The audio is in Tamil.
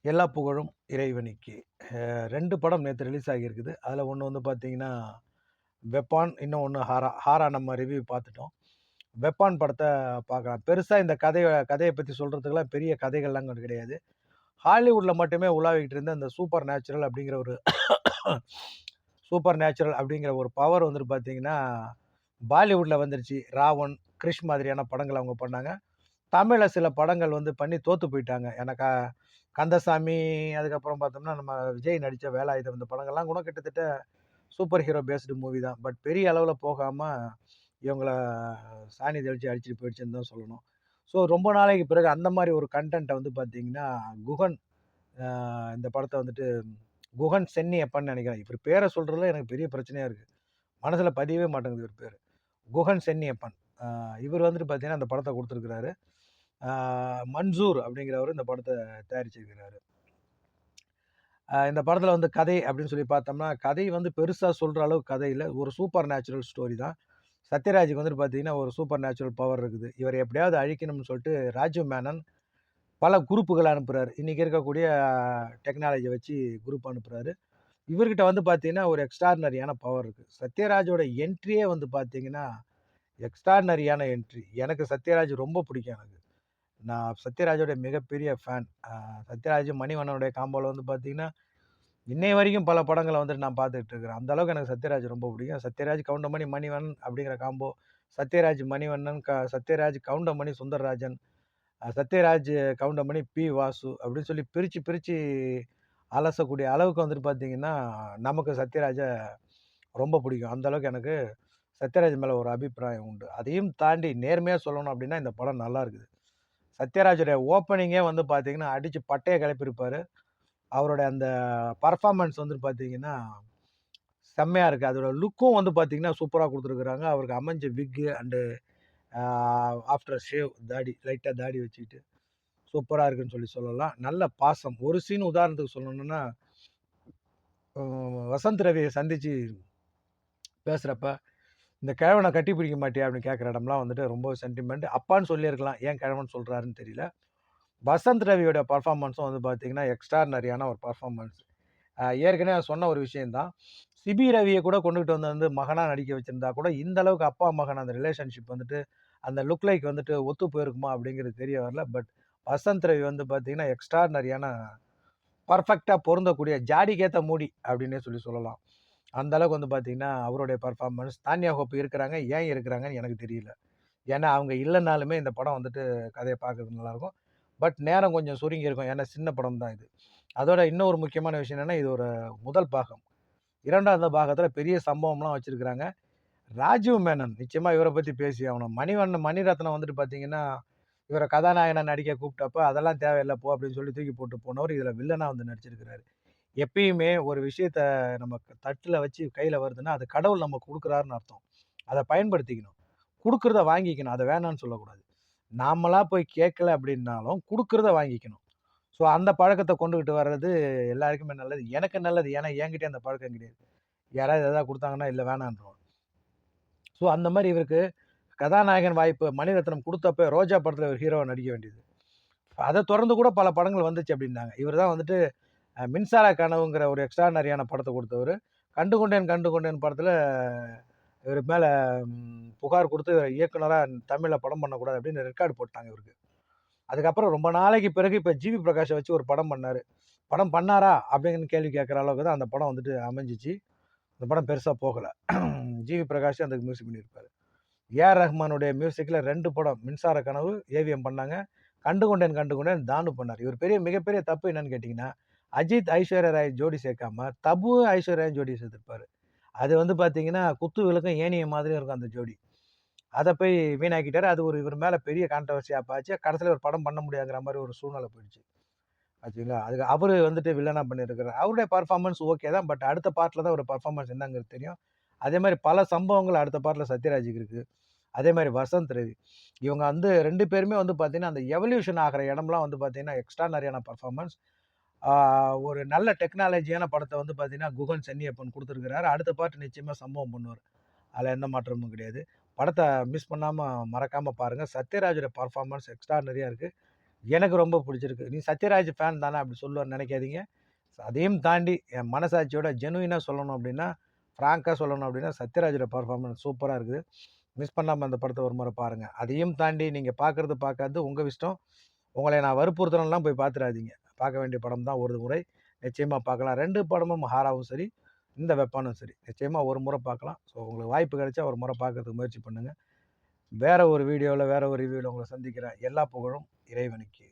எல்லா புகழும் இறைவனுக்கே. 2 படம் நேத்து ரிலீஸ் ஆகியிருக்குது. அதுல ஒண்ணு வந்து பார்த்தீங்கன்னா, வெப்பான். இன்னொன்னு ஹாரா. ஹாரா நம்ம ரிவ்யூ பார்த்துட்டோம். வெப்பான் படத்த பார்க்கலாம். பெருசா இந்த கதைய பத்தி சொல்றதுக்குலாம் பெரிய கதைகள்லாம் அங்க கிடையாது. ஹாலிவுட்ல மட்டுமே உலாவிக்கிட்டு இருந்த அந்த சூப்பர் நேச்சுரல் அப்படிங்கிற ஒரு பவர் வந்துட்டு பார்த்தீங்கன்னா, பாலிவுட்ல வந்துருச்சு. ராவன், கிரிஷ் மாதிரியான படங்கள் அவங்க பண்ணாங்க. தமிழ்ல சில படங்கள் வந்து பண்ணி தோத்து போயிட்டாங்க. ஏன்னா கந்தசாமி, அதுக்கப்புறம் பார்த்தோம்னா, நம்ம விஜய் நடிச்ச வேலாயுதம் இந்த படங்கள்லாம் கூட கிட்டத்தட்ட சூப்பர் ஹீரோ பேஸ்டு மூவி தான். பட் பெரிய அளவுல போகாம, இவங்கள சாணி தெளிச்சு அடிச்சுட்டு போயிடுச்சுன்னு தான் சொல்லணும். ஸோ ரொம்ப நாளைக்கு பிறகு அந்த மாரி ஒரு கன்டென்ட்ட வந்து பார்த்தீங்கன்னா, குகன் அ இந்த படத்த வந்துட்டு குகன் சென்னியப்பன்னு நெனைக்கிறேன். இவரு பேர சொல்றதுல எனக்கு பெரிய பிரச்சனையா இருக்கு. மனசுல பதியவே மாட்டேங்குது இவரு பேரு. குகன் சென்னியப்பன். அ இவரு வந்துட்டு பார்த்தீங்கன்னா, அந்த படத்த குடுத்துருக்கிறாரு. ஆ மன்சூர் அப்படிங்கிறவரு இந்த படத்த தயாரிச்சிருக்கிறாரு. இந்த படத்துல வந்து கதை அப்படின்னு சொல்லி பார்த்தோம்னா, கதை வந்து பெருசா சொல்ற அளவுக்கு கதை இல்ல. ஒரு சூப்பர் நேச்சுரல் ஸ்டோரி தான். சத்யராஜுக்கு வந்துட்டு பார்த்தீங்கன்னா, ஒரு சூப்பர் நேச்சுரல் பவர் இருக்குது. இவர எப்படியாவது அழிக்கணும்னு சொல்லிட்டு ராஜீவ் மேனன் பல குரூப்புகள அனுப்புறாரு. இன்னைக்கு இருக்கக்கூடிய டெக்னாலஜிய வச்சு குரூப் அனுப்புறாரு. இவர்கிட்ட வந்து பார்த்தீங்கன்னா, ஒரு எக்ஸ்ட்ரார்டினரியான பவர் இருக்கு. சத்யராஜோட என்ட்ரியே வந்து பார்த்தீங்கன்னா, எக்ஸ்ட்ரார்டினரியான என்ட்ரி. எனக்கு சத்யராஜ் ரொம்ப பிடிக்கும் எனக்கு. நான் சத்யராஜோட மிகப்பெரிய ஃபேன். சத்யராஜ், மணிவண்ணனுடைய காம்போல வந்து பார்த்தீங்கன்னா, இன்னைய வரைக்கும் பல படங்கள வந்துட்டு நான் பார்த்துட்டு இருக்கிறேன். அந்த அளவுக்கு எனக்கு சத்யராஜ் ரொம்ப பிடிக்கும். சத்யராஜ், கவுண்டமணி, மணிவண்ணன் அப்படிங்கிற காம்போ. சத்யராஜ், மணிவண்ணன், சத்யராஜ், கவுண்டமணி, சுந்தர்ராஜன், சத்யராஜ், கவுண்டமணி, பி. வாசு அப்படின்னு சொல்லி பிரிச்சு, பிரிச்சு அலசக்கூடிய அளவுக்கு வந்துட்டு பார்த்தீங்கன்னா, நமக்கு சத்யராஜ ரொம்ப பிடிக்கும். அந்த அளவுக்கு எனக்கு சத்யராஜ் மேல ஒரு அபிப்பிராயம் உண்டு. அதையும் தாண்டி நேர்மையா சொல்லணும் அப்படின்னா, இந்த படம் நல்லா இருக்குது. சத்யராஜுடைய ஓப்பனிங்கே வந்து பார்த்தீங்கன்னா, அடிச்சு பட்டைய கிளப்பியிருப்பாரு. அவருடைய அந்த பெர்ஃபார்மன்ஸ் வந்துட்டு பார்த்தீங்கன்னா, செம்மையா இருக்கு. அதோட லுக்கும் வந்து பார்த்தீங்கன்னா, சூப்பரா குடுத்துருக்காங்க. அவருக்கு அமைஞ்ச விக்கு அண்டு ஆ ஆஃப்டர் ஷேவ் லைட்டா தாடி வச்சுக்கிட்டு, சூப்பரா இருக்குன்னு சொல்லலாம். நல்ல பாசம். ஒரு சீன் உதாரணத்துக்கு சொல்லணும்னா, வசந்த் ரவிய சந்திச்சு பேசுறப்ப, "இந்த கிழவன கட்டி பிடிக்க மாட்டியா?" அப்படின்னு கேட்கிற இடம்லாம் வந்துட்டு ரொம்ப சென்டிமெண்ட். அப்பான்னு சொல்லியிருக்கலாம். ஏன் கிழவன் சொல்றாருன்னு தெரியல. வசந்த் ரவியோட பெர்ஃபார்மன்ஸும் வந்து பார்த்தீங்கன்னா, எக்ஸ்ட்ரார்டினரியான ஒரு பெர்ஃபார்மன்ஸ். ஏற்கனவே நான் சொன்ன ஒரு விஷயம் தான். சிபி ரவிய கூட கொண்டுகிட்டு வந்து மகனா நடிக்க வச்சிருந்தா கூட, இந்த அளவுக்கு அப்பா, மகன் அந்த ரிலேஷன்ஷிப் வந்துட்டு, அந்த லுக் லைக் வந்துட்டு ஒத்து போயிருக்குமா அப்படிங்கிறது தெரிய வரல. பட் வசந்த் ரவி வந்து பார்த்தீங்கன்னா, எக்ஸ்ட்ரார்டினரியான பெர்ஃபெக்ட்டா பொருந்தக்கூடிய ஜாடிக்கேத்த மூடி அப்படின்னே சொல்லலாம். அந்த அளவுக்கு வந்து பார்த்தீங்கன்னா, அவருடைய பெர்ஃபார்மன்ஸ். தான்யா ஹோப் இருக்கிறாங்க. ஏன் இருக்கிறாங்கன்னு எனக்கு தெரியல. ஏன்னா, அவங்க இல்லனாலுமே இந்த படம் வந்துட்டு கதைய பார்க்கறதுக்கு நல்லாயிருக்கும். பட் நேரம் கொஞ்சம் சுருங்கி இருக்கும். ஏன்னா, சின்ன படம் தான் இது. அதோட இன்னொரு முக்கியமான விஷயம் என்னன்னா, இது ஒரு முதல் பாகம். 2வது பாகத்துல பெரிய சம்பவம்லாம் வச்சிருக்கிறாங்க. ராஜீவ் மேனன் நிச்சயமா இவர பத்தி பேசியே ஆகணும். மணிரத்னம் வந்துட்டு பார்த்தீங்கன்னா, இவர கதாநாயகனா நடிக்க கூப்பிட்டப்ப, "அதெல்லாம் தேவையில்ல போ" அப்படின்னு சொல்லி தூக்கி போட்டு போனவரு, இதுல வில்லனா வந்து நடிச்சிருக்கிறாரு. எப்பயுமே ஒரு விஷயத்த நம்ம தட்டுல வச்சு கையில வருதுன்னா, அது கடவுள் நமக்கு குடுக்குறாருன்னு அர்த்தம். அத பயன்படுத்திக்கணும். குடுக்குறத வாங்கிக்கணும். அத வேணான்னு சொல்லக்கூடாது. நாமளா போய் கேட்கல அப்படின்னாலும், குடுக்குறத வாங்கிக்கணும். ஸோ அந்த பழக்கத்த கொண்டுகிட்டு வர்றது எல்லாருக்குமே நல்லது. எனக்கு நல்லது. ஏன்னா என்கிட்டயும் அந்த பழக்கம் கிடையாது. யாராவது எதாவது குடுத்தாங்கன்னா, இல்ல வேணான்ருவேன். ஸோ அந்த மாரி இவருக்கு கதாநாயகன் வாய்ப்பு மணிரத்னம் குடுத்தப்ப, ரோஜா படத்துல ஒரு ஹீரோவா நடிக்க வேண்டியது. அத தொடர்ந்து கூட பல படங்கள் வந்துச்சு அப்டின்னாங்க. இவரு தான் வந்துட்டு மின்சார கனவுங்கிற ஒரு எக்ஸ்ட்ரார்டினரியான படத்த குடுத்தவரு. கண்டு கொண்டேன் படத்துல இவரு மேல புகார் குடுத்து இயக்குனரா தமிழ்ல படம் பண்ணக்கூடாது அப்டின்னு ரெக்கார்ட் போட்டாங்க இவருக்கு. அதுக்கப்புறம் ரொம்ப நாளைக்கு பிறகு இப்ப ஜிவி பிரகாஷ வச்சு ஒரு படம் பண்ணாரு. படம் பண்ணாரா? அப்டின்னு கேள்வி கேட்கிற அளவுக்கு தான் அந்த படம் வந்துட்டு அமைஞ்சுச்சு. அந்த படம் பெருசா போகல. ஜிவி பிரகாஷ் அதுக்கு மியூசிக் பண்ணியிருப்பாரு. ஏஆர் ரஹ்மானுடைய மியூசிக்ல 2 படம். மின்சார கனவு, ஏவிஎம் பண்ணாங்க. கண்டு கொண்டேன் தானு பண்ணாரு. இவர் மிகப்பெரிய தப்பு என்னன்னு கேட்டீங்கன்னா, அஜித், ஐஸ்வர்யா ராய் ஜோடி சேர்க்காம, தபுவும் ஐஸ்வர்யாவும் ஜோடி சேர்த்திருப்பாரு. அது வந்து பார்த்தீங்கன்னா, குத்து விளக்கும் ஏணியும் மாதிரியும் இருக்கும் அந்த ஜோடி. அத போய் வீணாக்கிட்டாரு. அது இவர் மேல பெரிய கான்ட்ரோவர்சியா ஆச்சு. கடைசியில ஒரு படம் பண்ண முடியாதுங்கிற மாரி ஒரு சூழ்நிலை போயிடுச்சு. ஆச்சுங்களா? அதுக்கு அவரு வந்துட்டு வில்லனா பண்ணியிருக்கிறாரு. அவருடைய பெர்ஃபார்மன்ஸ் ஓகே தான். பட் அடுத்த பார்ட்ல தான் அவரு பெர்ஃபார்மன்ஸ் என்னங்கிறது தெரியும். அதே மாரி பல சம்பவங்கள் அடுத்த பார்ட்ல சத்யராஜுக்கு இருக்கு. அதே மாரி வசந்த் ரவி. இவங்க வந்து 2 பேருமே வந்து பார்த்தீங்கன்னா, அந்த எவல்யூஷன் ஆகுற இடம்லாம் வந்து பார்த்தீங்கன்னா, எக்ஸ்ட்ரார்டினரியான பெர்ஃபார்மன்ஸ். ஆ ஒரு நல்ல டெக்னாலஜியான படத்த வந்து பார்த்தீங்கன்னா, குகன் சென்னியப்பன் குடுத்துருக்கிறாரு. அடுத்த பார்ட் நிச்சயமா சம்பவம் பண்ணுவாரு. அதுல எந்த மாற்றமும் கிடையாது. படத்த மிஸ் பண்ணாம, மறக்காம பாருங்க. சத்யராஜோட பெர்ஃபார்மன்ஸ் எக்ஸ்ட்ரார்டினரியா இருக்கு. எனக்கு ரொம்ப பிடிச்சிருக்கு. நீ சத்யராஜ் ஃபேன் தானே அப்படி சொல்லுவார்ன்னு நெனைக்காதீங்க. அதையும் தாண்டி என் மனசாட்சியோட ஜெனுயினா சொல்லணும் அப்படின்னா, ஃப்ராங்கா சொல்லணும் அப்படின்னா, சத்யராஜோட பெர்ஃபார்மன்ஸ் சூப்பரா இருக்குது. மிஸ் பண்ணாம அந்த படத்த ஒரு முறை பாருங்க. அதையும் தாண்டி நீங்க பார்க்கறது பார்க்காதது உங்க இஷ்டம். உங்கள நான் வற்புறுத்துறேன்லாம் போய் பார்த்துறாதீங்க. பார்க்க வேண்டிய படம் தான் ஒரு முறை. நிச்சயமா பார்க்கலாம். 2 படமும் ஹாராவும் சரி, இந்த வெப்பானும் சரி. நிச்சயமா ஒரு முறை பார்க்கலாம். ஸோ உங்களுக்கு வாய்ப்பு கிடைச்சா ஒரு முறை பார்க்கறதுக்கு முயற்சி பண்ணுங்க. வேற ஒரு வீடியோல, வேற ஒரு ரிவ்யூல உங்கள சந்திக்கிறேன். எல்லா புகழும் இறைவனுக்கே.